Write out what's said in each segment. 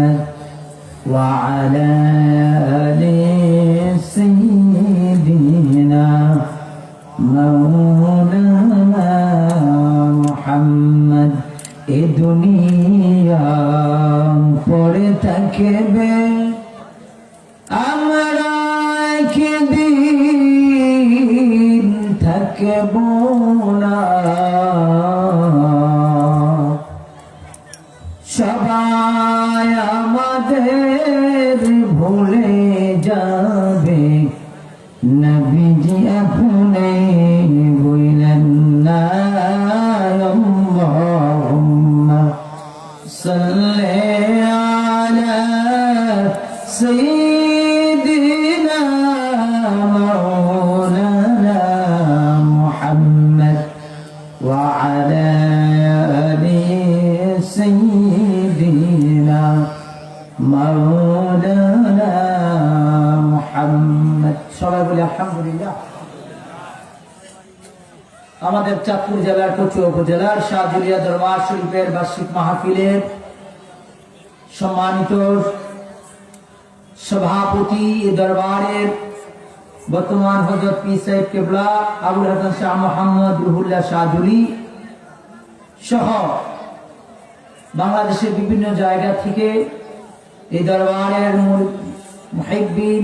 محمد وعلى آل سيدنا مولانا محمد এ দুনিয়া পড়ে থাকবে আমরা একদিন থাকব না সবাই আমাদের ভুলে যাবে নবীজি আপনি বললেন না আল্লাহুম্মা সাল্লি আলা সাইয়্যিদিনা মাওলানা মুহাম্মদ ওয়া আলা আলি সাইয়্যিদিনা মাওলানা মুহাম্মদ। সবাই বলি আলহামদুলিল্লাহ। আমাদের চাঁদপুর জেলার কচুয়া উপজেলার শাহজুলিয়া দরবার শরীফের বার্ষিক মাহফিলের সম্মানিত সভাপতি দরবারের বর্তমান হযরত পীর সাহেব কেবলা আবুল হাসান শাহ মোহাম্মদ রুহুল্লাহ শাহজুলি সহ বাংলাদেশের বিভিন্ন জায়গা থেকে এই দরবারের মুহিব্বিন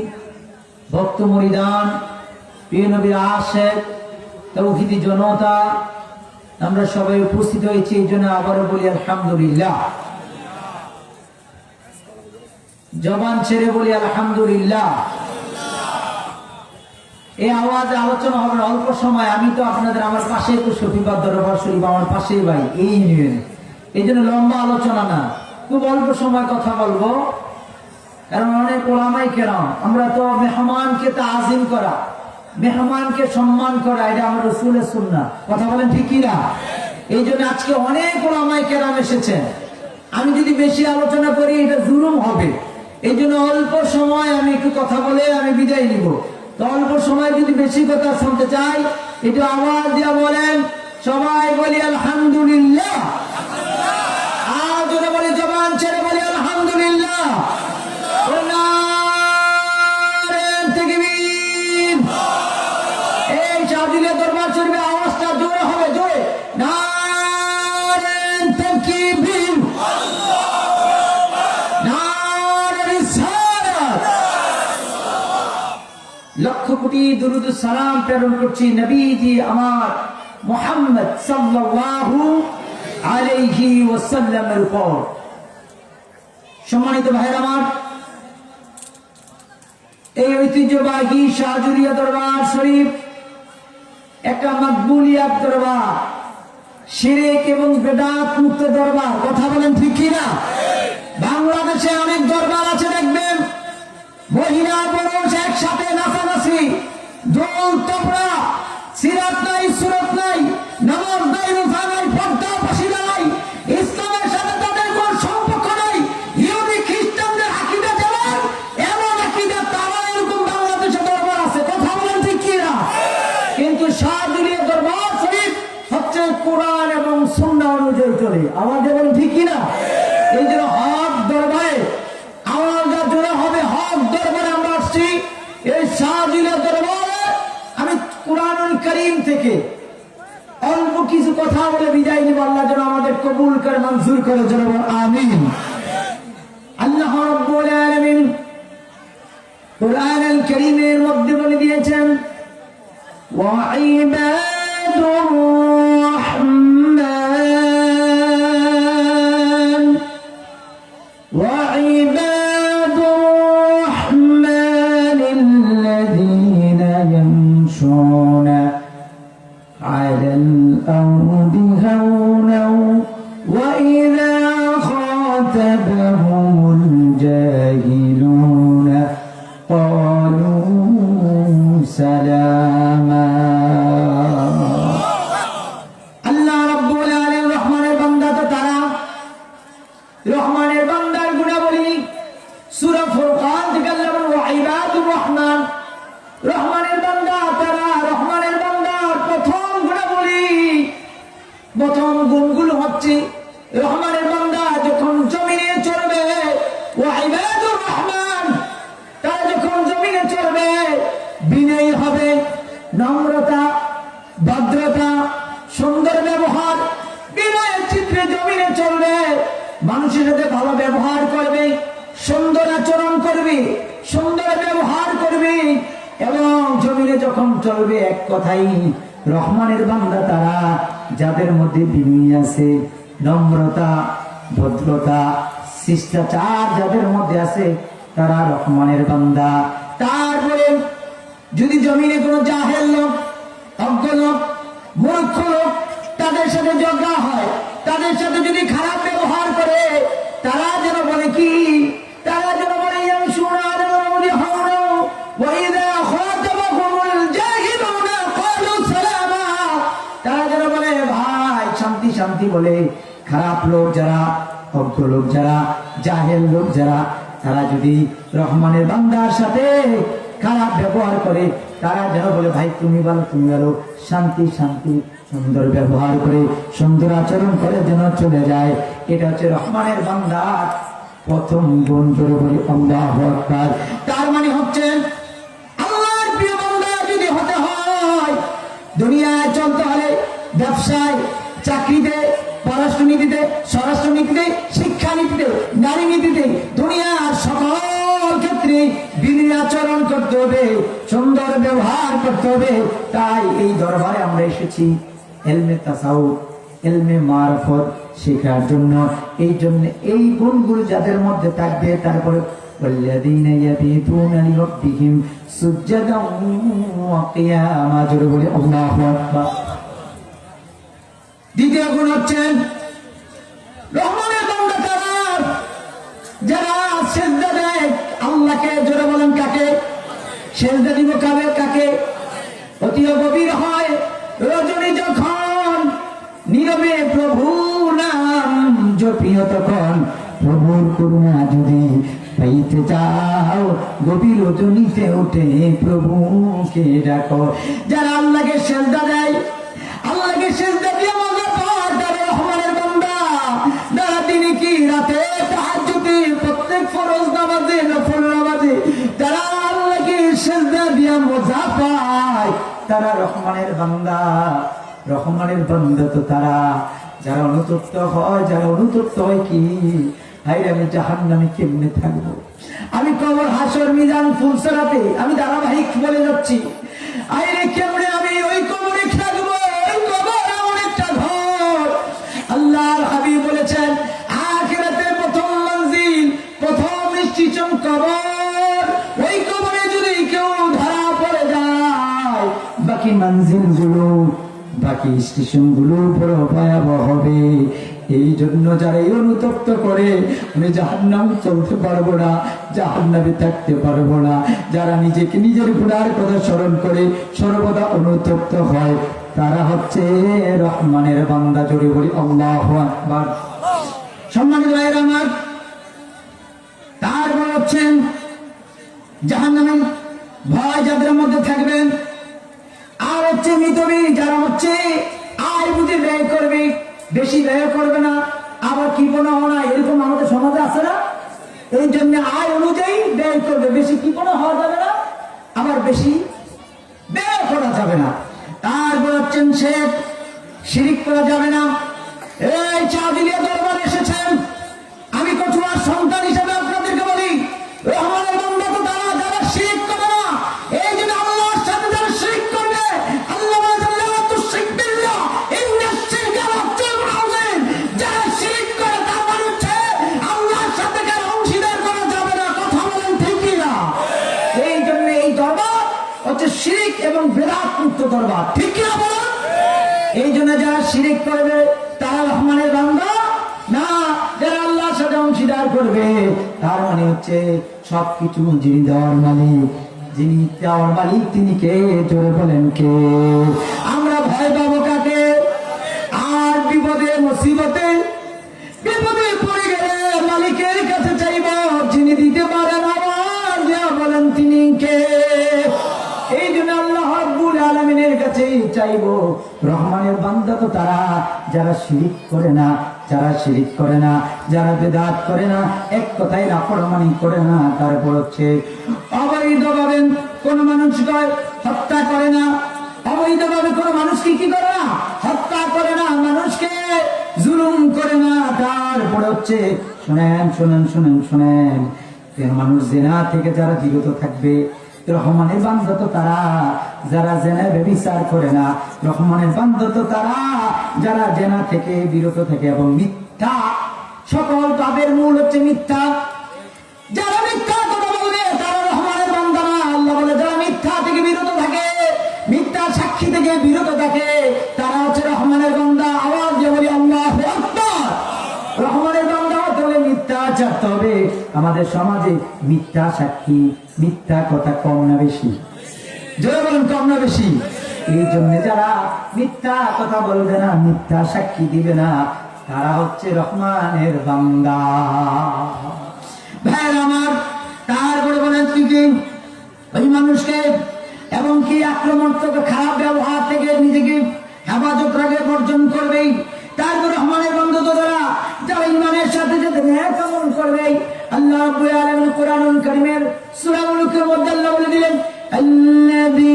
ভক্ত মুরিদান প্রিয় নবীর আশিক তৌহিদি জনতা আমরা সবাই উপস্থিত হয়েছি এই জন্য আবারও বলি আলহামদুলিল্লাহ। জবান ছেড়ে বলি আলহামদুলিল্লাহ। এই আওয়াজে আলোচনা হবে অল্প সময়। আমি তো আপনাদের আমার পাশে তো শফিবাদ দরবার শরীফ আমার পাশেই ভাই এই ইউনিয়নে, এই জন্য লম্বা আলোচনা না, খুব অল্প সময় কথা বলবো। কারণ অনেক ওলামাই কেরাম, আমরা তো মেহমানকে তাজিম করা, মেহমানকে সম্মান করা, এটা আমার রাসূলের সুন্নাহ। কথা বলেন ঠিক কি না? এই জন্য আজকে অনেক ওলামাই কেরাম এসেছেন। আমি যদি বেশি আলোচনা করি এটা জুলুম হবে, এই জন্য অল্প সময় আমি একটু কথা বলে আমি বিদায় নিব। তো অল্প সময় যদি বেশি কথা শুনতে চাই একটু আওয়াজ দিয়ে বলেন, সবাই বলি আলহামদুলিল্লাহ। আর জোরে বলি, জবান ছেড়ে বলি আলহামদুলিল্লাহ। এই শাহজুলিয়া দরবার শরীফে আওয়াজটা জোরে হবে, জোরে নারে তাকবীর, নারে রিসালাত। লক্ষ কোটি দুরূদ সালাম প্রেরণ করছি নবীজি আমার মুহাম্মদ সাল্লাল্লাহু আলাইহি ওয়াসাল্লামের উপর। সম্মানিত ভাইরা আমার, এই ঐতিহ্যবাহী শাহজুলিয়া দরবার শরীফ একটা মাকবুলিয়াত দরবার, শিরক এবং বেদাত মুক্ত দরবার। কথা বলেন ঠিক কি না? বাংলাদেশে অনেক দরবার আছে দেখবেন, মহিলা পুরুষ একসাথে নাচানাচি, দোল তবলা, সিরাত নাই, সুরত নাই, নামাজ নাই, রোজা নাই, পর্দা পশিদা নাই, ইসলামের সাথে তাদের কোন সম্পর্ক নাই। ইহুদি খ্রিস্টানদের আকীদা যেমন, এমন আকীদা তারা এরকম বাংলাদেশে দরবার আছে। কথা বলেন ঠিক কি না? কিন্তু শাহজুলিয়া দরবার শরীফ হচ্ছে কোরআন এবং সুন্নাহ অনুযায়ী চলে। আমাদের বলেন ঠিক কি না? এই জন্য হক দরবারে আওয়াজটা জোরে হবে। হক দরবারে আমরা আসছি, এই শাহজুলিয়া দরবারে আমি কুরআনুল কারীম থেকে অল্প কিছু কথা বলে বিদায় নিব। আল্লাহ যেন আমাদের কবুল করে, মঞ্জুর করে, যেন আমিন। আল্লাহ রাব্বুল আলামিন কুরআনুল কারীমের মধ্যে বলে দিয়েছেন, ওয়া ইবাদুর রহমান ওয়া ইবাদুর রহমানিল্লাযীনা ইয়ামশুনা আলাল আরদি হাওনাও ওয়া ইযা খাতাবাহুমুল জাহিলুনা ক্বালু সালামা। আল্লাহ রাব্বুল আলামিন রহমানের বান্দা তো তারা, রহমানের বান্দার গুণাবলী সূরা ফুরকান থেকে আল্লাহ বলেন, ওয়া ইবাদুর রহমান, রহমানের বান্দা তারা। রহমানের বান্দার প্রথম গুণাবলী, প্রথম গুণগুলো হচ্ছে রহমানের বান্দা যখন জমিনে চলবে, ব্যবহার করবে, সুন্দর আচরণ করবে, সুন্দর ব্যবহার করবে এবং জমিনে যখন চলবে এক কথাই রহমানের বান্দা তারা, যাদের মধ্যে বিনয় আছে, নম্রতা, ভদ্রতা, শিষ্টাচার যাদের মধ্যে আছে তারা রহমানের বান্দা। তারপরে যদি জমিনে কোনো জাহেল লোক, অজ্ঞ লোক, মূর্খ লোক তাদের সাথে ঝগড়া হয়, তাদের সাথে যদি খারাপ ব্যবহার করে, তারা যেন বলে কি, তারা যেন বলে তারা যেন বলে ভাই শান্তি শান্তি বলে। খারাপ লোক যারা, অজ্ঞ লোক যারা, জাহেল লোক যারা, তারা যদি রহমানের বান্দার সাথে খারাপ ব্যবহার করে, তারা যেন বলে ভাই তুমি ভালো, তুমি ভালো, শান্তি শান্তি, সুন্দর ব্যবহার করে, সুন্দর আচরণ করে যেন চলে যায়। এটা হচ্ছে রহমানের বান্দার প্রথম গুণ। জোরে বলি আল্লাহু আকবার। তার মানে হচ্ছে আল্লাহর প্রিয় বান্দা যদি হতে হয়, দুনিয়ায় চলতে হলে, ব্যবসায়, চাকরিতে, পররাষ্ট্রনীতিতে, স্বরাষ্ট্রনীতিতে, শিক্ষানীতিতে, নারী নীতিতে, দুনিয়ার সকল ক্ষেত্রে বিনয়ী আচরণ করতে হবে, সুন্দর ব্যবহার করতে হবে। তাই এই দরবারে আমরা এসেছি ইলমে তাসাউফ, ইলমে মারফত শেখার জন্য। এই জন্য এই গুণগুলো যাদের মধ্যে থাকবে, তারপরে والذين يبيتون لربهم سجدا وقياما। জোরে বলি আল্লাহু আকবার। দ্বিতীয় গুণ হচ্ছেন রহমানের বান্দা তারা যারা সিজদা দেয় আল্লাহকে। জোরে বলেন কাকে? সিজদা দিব কাকে? অতি গভীর হয় রজনী যখন নীরবে প্রভু নাম জপিও, তখন প্রভুর করুণা যদি পাইতে চাও, গভীর রজনীতে উঠে প্রভুকে ডাকো। যারা আল্লাহকে সিজদা দেয়, আল্লাহকে সিজদা দিয়ে মজা পায়, তারা রহমানের বান্দা। যারা দিনে কি রাতে তাহাজ্জুদে, প্রত্যেক ফরজ নামাজে, নফল নামাজে যারা আল্লাহকে সিজদা দিয়ে মজা পায়, তারা রহমানের বান্দা। রহমানের বান্দা তো তারা যারা অনুতপ্ত হয়। যারা অনুতপ্ত হয় কি, হায়রে আমি জাহান্নামে কেমনে থাকবো, আমি কবর, হাসর, মিজান, ফুলসরাতে আমি ধারাবাহিক বলে যাচ্ছি, হায়রে কেমনে আমি ওই কবরে থাকবো। ওই কবর এমন একটা ঘর, আল্লাহর হাবিব বলেছেন আখিরাতের প্রথম মঞ্জিল, প্রথম স্টেশন কবর। ওই কবরে যদি কেউ ধরা পড়ে যায়, বাকি মঞ্জিল গুলো, বাকি স্টেশন গুলো বড় ভয়াবহ হবে। এই জন্য যারা অনুতপ্ত করে আমি জাহান্নামে চলতে পারবো না, জাহান্নামে থাকতে পারবো না, যারা নিজেকে নিজের গুনার কথা স্মরণ করে সর্বদা অনুতপ্ত হয়, তারা হচ্ছে রহমানের বান্দা। জোরে বলি আল্লাহু আকবার। সম্মানিত ভাইয়েরা আমার, তারপর হচ্ছেন জাহান্নামের ভয় যাদের মধ্যে থাকবেন। আর হচ্ছে মিতবী, যারা হচ্ছে আয় বুঝে ব্যয় করবে, বেশি ব্যয় করবে না, আবার কৃপণা না, এরকম আমাদের সমাজে আছে না? এই জন্য আয় অনুযায়ী ব্যয় করবে, বেশি কৃপণা হওয়া যাবে না, আবার বেশি ব্যয় করা যাবে না। তারপর হচ্ছেন শেখ, শিরিক করা যাবে না। এই চাঁদিলিয়া দরবার এসেছেন, আমি কচুয়ার সন্তান হিসেবে আপনাদেরকে বলি, রহমানের বান্দা তো তারা যারা শিরিক করে না। এই জন্য আল্লাহর সাথে যারা শিরিক করবে, আল্লাহ বলেছেন লা তুশরিক বিল্লাহ ইন্নাশ শিরকা লাযুলমুন আযীম। যারা শিরিক করে তার মানে হচ্ছে আল্লাহর সাথে কারো অংশীদার করা যাবে না। কথা বলেন ঠিক কি না? এই জন্য এই দরবার হচ্ছে শিরিক এবং বিদআত মুক্ত দরবার, ঠিক কি না বলেন? এই জন্য যারা শিরিক করবে তারা রহমানের বান্দা না। যারা আল্লাহর সাথে অংশীদার করবে, তার মানে হচ্ছে সবকিছু যিনি দেওয়ার মালিক, যিনি দেওয়ার মালিক তিনি কে? জোরে বলেন কে? আমরা ভয় পাবো কাকে? আর বিপদে মুসিবতে বিপদে পড়ে গেলে মালিকের কাছে চাইব, যিনি দিতে পারেন আবার দেওয়া, বলেন তিনি কে? এই জন্য আল্লাহ রাব্বুল আলামিনের কাছে চাইব। রহমানের বান্দা তো তারা যারা শিরিক করে না, যারা শিরিক করে না, যারা বিদআত করে না, এক কথায় নাফরমানি করে না। তারপর হচ্ছে অবৈধভাবে কোন মানুষকে হত্যা করে না, অবৈধভাবে কোন মানুষকে কি করে না? হত্যা করে না। মানুষকে জুলুম করে না। তারপরে হচ্ছে শুনেন শুনেন শুনেন শুনেন, মানুষ জেনা থেকে যারা বিরত থাকবে, রহমানের বান্দা তো তারা যারা জেনা ব্যভিচার করে না। রহমানের বান্দা তো তারা যারা জেনা থেকে বিরত থাকে এবং মিথ্যা, সকল পাপের মূল হচ্ছে মিথ্যা। যারা মিথ্যা কথা বলবে তারা রহমানের বান্দা না। আল্লাহ বলে যারা মিথ্যা থেকে বিরত থাকে, মিথ্যা সাক্ষী থেকে বিরত থাকে, তারা হচ্ছে রহমানের বান্দা। আওয়াজ দিয়ে বলি আল্লাহু আকবার। রহমানের বান্দা হতে হলে মিথ্যা ছাড়তে হবে। আমাদের সমাজে মিথ্যা সাক্ষী, মিথ্যা কথা কম না বেশি? জোরে বলুন, কম না বেশি? এই জন্য যারা মিথ্যা কথা বলবে না, মিথ্যা সাক্ষী দিবে না, তারা হচ্ছে রহমানের বান্দা। ভাইয়ের আমার, তারপরে বলেন কি ওই মানুষকে এবং কি আক্রমণাত্মক খারাপ ব্যবহার থেকে নিজেকে হেফাজত রাখে, বর্জন করবেই। তারপর রহমানের বান্দা তো যারা ইমানের সাথে সাথে নেক আমল করবে। আল্লাহ রাব্বুল আলামিন কোরআনুল কারীমের সূরা মুলকের মধ্যে আল্লাহ বলে দিলেন, আল্লাযী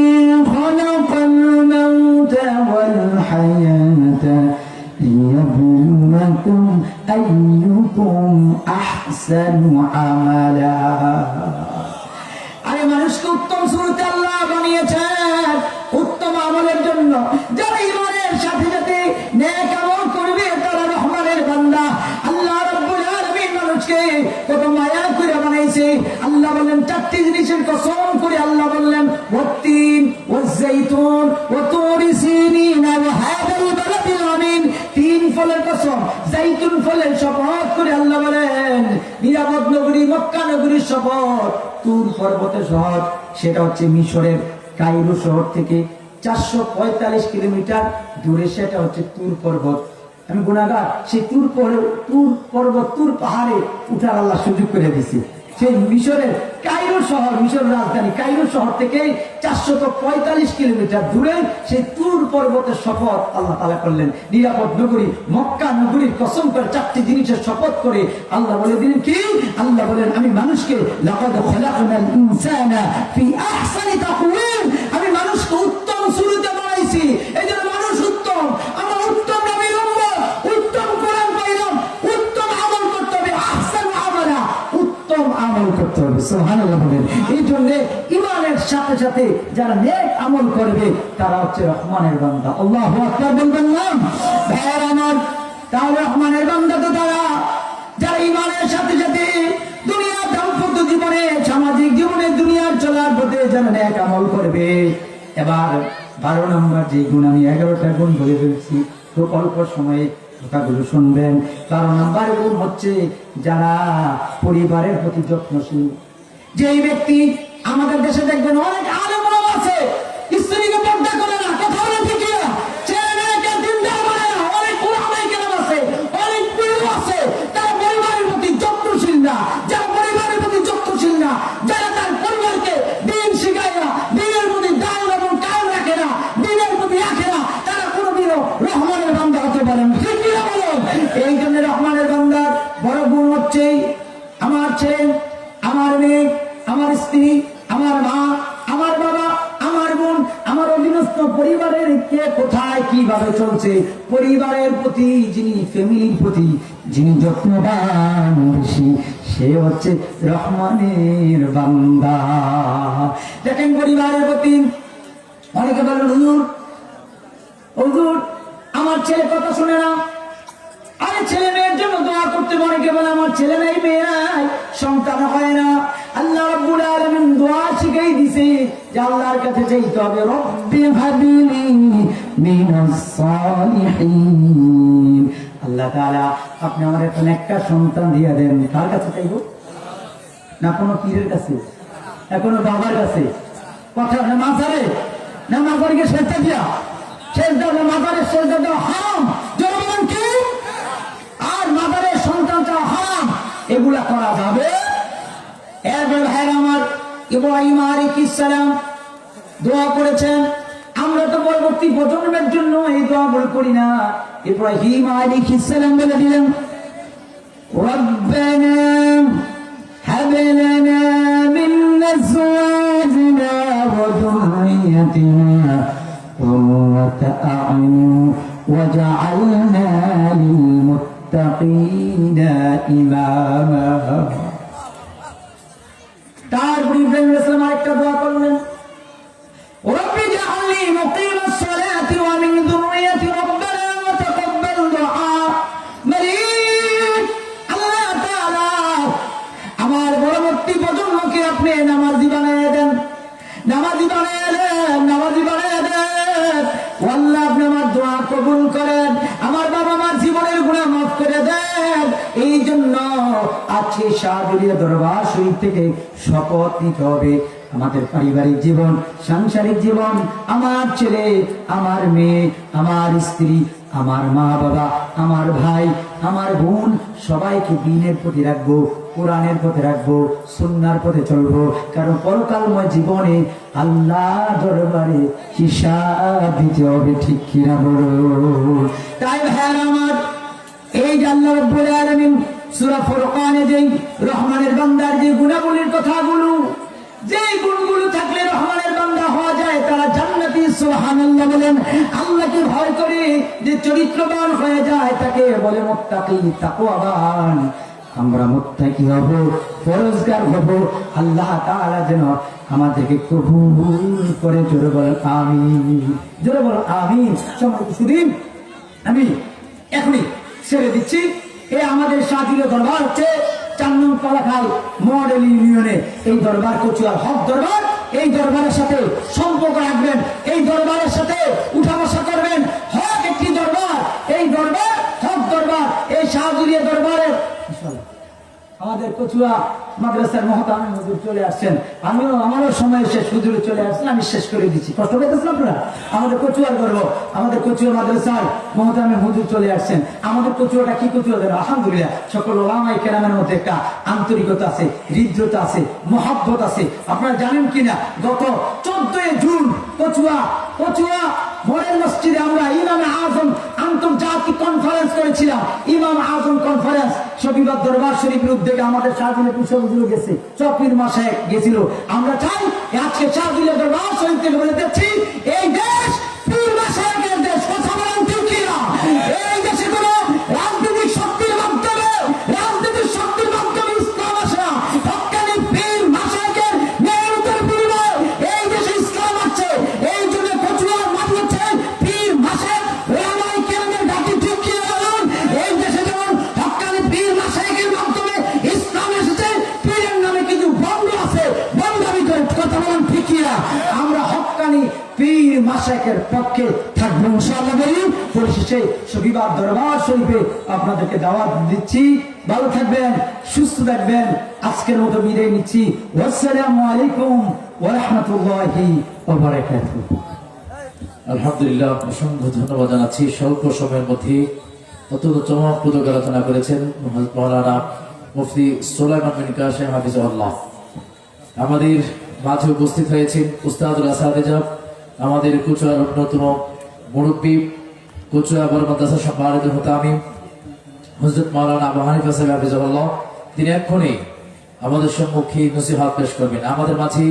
খালাকাল মাউতা ওয়াল হায়াতা লিয়াবলুয়াকুম আইয়ুকুম আহসানু আমালা। আরে মানুষকে উত্তম সুরতে আল্লাহ বানিয়েছেন উত্তম আমলের জন্য। যারা ইমানের সাথে সাথে নেক আমল করবে তারা রহমানের বান্দা। আল্লাহ রাব্বুল আলামিন মানুষকে কত মায়া করে বানাইছে। আল্লাহ বললেন চারটি জিনিসের কসম করে আল্লাহ বললেন, ওয়াত্তিন ওয়াজ-যাইতুন ওয়া তুরি সিনিন ওয়া হাদাল বালাদিল আমিন। তিন ফলের কসম, যাইতুন ফলের শপথ করে আল্লাহ বলেন, নিরাপদ নগরী মক্কা নগরীর শপথ, তুর পর্বতের শহর, সেটা হচ্ছে মিশরের কায়রো শহর থেকে 445 কিলোমিটার দূরে, সেটা হচ্ছে তুর পর্বত। আমি গুনাহগার, সেই তুর পর্বত, তুর পাহাড়ে উঠার আল্লাহ সুযোগ করে দিয়েছি। সেই মিশরের কায়রো শহর, মিশর রাজধানী কায়রো শহর থেকে 445 কিলোমিটার দূরে সেই তুর পর্বতের শপথ আল্লাহ তাআলা করলেন। নিরাপদ নগরী মক্কা নগরীর কসম করে চারটি জিনিসের শপথ করে আল্লাহ বলে দিলেন কি? আল্লাহ বলেন, আমি মানুষকে লাকাদ খালাকনাল ইনসানা ফি আহসানি তাকওয়িম, আমি মানুষকে উত্তম সুরতে বানাইছি। এই জন্য মানুষ উত্তম, আমরা উত্তম নবীর উম্মত, উত্তম কোরআন পাইলাম, উত্তম আমল করতে হবে। আহসানু আমালা, উত্তম আমল করতে হবে। সুবহানাল্লাহ বলেন। এই জন্য ইমানের সাথে সাথে যারা নেক আমল করবে তারা হচ্ছে রহমানের বান্দা। আল্লাহু আকবার বলবেন না ভাইয়ের আমার? তাহলে রহমানের বান্দা তো তারা যারা ইমানের সাথে সাথে দুনিয়ার দাম্পত্য জীবনে, সামাজিক জীবনে, দুনিয়ার চলার পথে যারা নেক আমল করবে। এবার 12 নম্বর যে গুণ, আমি 11টা গুণ বলে ফেলছি, তো অল্প সময়ে কথাগুলো শুনবেন। 12 নম্বর গুণ হচ্ছে যারা পরিবারের প্রতি যত্নশীল। যেই ব্যক্তি, আমাদের দেশে দেখবেন অনেক আলেম ওলামা আছে, স্ত্রীকে পর্দা করে না, কথা বলে ঠিক না, ছেলে মেয়েকে দিনদার করে না, অনেক ওলামায়ে কেরাম আছে, অনেক পীর আছে, তারা পরিবারের প্রতি যত্নশীল না। যারা পরিবারের প্রতি যত্নশীল না, যারা তার পরিবারকে দিন শিখায় না, দিনের প্রতি দান এবং কায়ম রাখে না, দিনের প্রতি রাখে না, তারা কোনোদিনও রহমানের বান্দা হতে পারে না। ঠিক কিনা বলুন? এই জন্য রহমানের বান্দার বড় গুণ হচ্ছে আমার ছেলে, আমার মেয়ে, আমার স্ত্রী, আমার মা, আমার বাবা, আমার বোন, আমার অধীনস্থ পরিবারের কে কোথায় কিভাবে চলছে, পরিবারের প্রতি যিনি, ফ্যামিলির প্রতি যিনি যত্নবান বেশি, সে হচ্ছে রহমানের বান্দা। দেখেন পরিবারের প্রতি অনেকে বলেন, হুজুর আমার ছেলে কথা শুনে না। আরে ছেলে মেয়ের জন্য দোয়া করতে, অনেকে বলে আমার ছেলে নাই, মেয়ে নাই, সন্তান হয় না। আল্লাহ রাব্বুল আলামিন দোয়া শিখাই দিয়েছে যে আল্লাহর কাছে চাইতে হবে, রব্বি হাবলি মিনাস সালিহিন। আল্লাহ তাআলা আপনি আমার এখন একটা সন্তান দিয়ে দেন। কার কাছে চাইবো? না কোনো পীরের কাছে, না কোনো বাবার কাছে? কথা না মাজারে, না মাজারকে সেজদা দিয়া, সেজদা না মাজারে সেজদা দেওয়া হারাম। জনগণ কি? আর মাজারের সন্তান চাওয়া হারাম, এগুলা করা যাবে? এরপর ভাইয়ের আমার, ইব্রাহিম আলাইহিস সালাম দোয়া করেছেন। আমরা তো পরবর্তী প্রজন্মের জন্য এই দোয়া বলে করি না। ইব্রাহিম আলাইহিস সালাম বলে দিলেন, রব্বানা হাব লানা মিন আজওয়াজিনা ওয়া যুররিয়্যাতিনা কুররাতা আ'ইউন ওয়াজআলনা লিল করে দেন। এই জন্য আজকে শাহদুলিয়া দরবার শরীফ থেকে শপথ নিতে হবে, আমাদের পারিবারিক জীবন, সাংসারিক জীবন, আমার ছেলে, আমার মেয়ে, আমার স্ত্রী, আমার মা বাবা, আমার ভাই, আমার বোন, সবাইকে দ্বীনের প্রতি রাখবো, কোরআনের পথে রাখবো, সুন্নাহর পথে চলবো। কারণ পরকালময় জীবনে আল্লাহ দরবারে হিসাব দিতে হবে, ঠিক কিনা বলুন? তাই ভাইরা আমার, এই যে আল্লাহ রাব্বুল আলামিন সূরা ফুরকানে যেই রহমানের বান্দার যে গুণাবলীর কথাগুলো, যেই গুণগুলো থাকলে রহমানের বান্দা হওয়া যায়, তারা জান্নাতি, সুবহানাল্লাহ বলেন। আল্লাহকে ভয় করে যে চরিত্রবান হয়ে যায় তাকে বলে মুত্তাকি, তাকওয়াবান। আমরা মুত্তাকি হব, পরহেজগার হব, আল্লাহ তাআলা যেন আমাদেরকে কবুল করে। জোরে বলেন আমিন, জোরে বলেন আমিন। সম্মানিত সুধী, আমি এখনই ছেড়ে দিচ্ছি। আমাদের শাহদুলিয়া দরবার হচ্ছে 4 নং কলাখাল মডেল ইউনিয়নে। এই দরবার কচুয়ার হক দরবার। এই দরবারের সাথে সম্পর্ক রাখবেন, এই দরবারের সাথে উঠা বসা করবেন। হক একটি দরবার, এই দরবার হক দরবার। এই শাহদুলিয়া দরবারের আমাদের কচুয়া মাদ্রাসার মহতামিম হুজুর চলে আসছেন। আমারও সময় শেষ, হুজুরে চলে আসছেন, আমি শেষ করে দিচ্ছি। কষ্ট পেতেছেন আপনারা? আমাদের কচুয়ার গর্ব, আমাদের কচুয়া মাদ্রাসার মহতামিম হুজুর চলে আসছেন। আমাদের কচুয়াটা কি কচুয়া দেন? আলহামদুলিল্লাহ, সকল ওলামায়ে কেরামের মধ্যে একটা আন্তরিকতা আছে, হৃদ্রতা আছে, মহব্বত আছে। আপনারা জানেন কিনা, গত 14 জুন কচুয়া মডেল মসজিদে আমরা ইমাম আজম আন্তর্জাতিক কনফারেন্স করেছিলাম। ইমাম আজম কনফারেন্স শফিবাদ দরবার শরীফের উদ্যোগে আমাদের শাহদুলিয়া পুষ্পগুলো গেছে, চপির মাসে গেছিল। আমরা চাই আজকে শাহদুলিয়া দরবার শরীফ থেকে বলে দিচ্ছি, এই দেশ পীর মাশায়েখের দেশ। কথা বলেন ঠিক কিনা? এই দেশে কোনো রাজনৈতিক শক্তির মাধ্যমে ইসলাম আসে না। হক্কানি পীর মাশায়েখের মেহনতের বিনিময়ে এই দেশে ইসলাম আছে। এই জন্য কচুয়ার মাটি হচ্ছে পীর মাশায়েখ ওলামায়ে কেরামের ঘাঁটি, ঠিক কিনা বলুন? এই দেশে যেমন হক্কানি পীর মাশায়েখের মাধ্যমে ইসলাম এসেছে, পীরের নামে কিন্তু বন্ধ আছে, বন্ধামি করে। কথা বলেন ঠিক কিনা? আমরা হক্কানি পীর মাশায়েখের পক্ষে থাকবো ইনশাআল্লাহ। বলি পরিশেষে শফিবাদ দরবার শরীফে আপনাদেরকে দাওয়াত দিচ্ছি। ভালো থাকবেন, সুস্থ থাকবেন। আজকের মতো বিদায় নিচ্ছি। আসসালামু আলাইকুম ওয়া রাহমাতুল্লাহি ওয়া বারাকাতুহু। আলহামদুলিল্লাহ, অসংখ্য ধন্যবাদ জানাচ্ছি। স্বল্প সময়ের মধ্যে অত্যন্ত চমকপ্রদ আলোচনা করেছেন মাওলানা মুফতি সুলাইমান বিন কাসেম হাফিজাহুল্লাহ। আমাদের মাঝে উপস্থিত হয়েছেন উস্তাদুল আসাদিজা, আমাদের কচুয়ার অন্যতম মুরব্বী, কচুয়া বড় মাদ্রাসা সম্মানিত মুহতামিম হযরত মাওলানা আবু হানিফা সাহেব হাফিজাহুল্লাহ। তিনি এক্ষুনি আমাদের সম্মুখে নসিহত পেশ করবেন। আমাদের মাঝে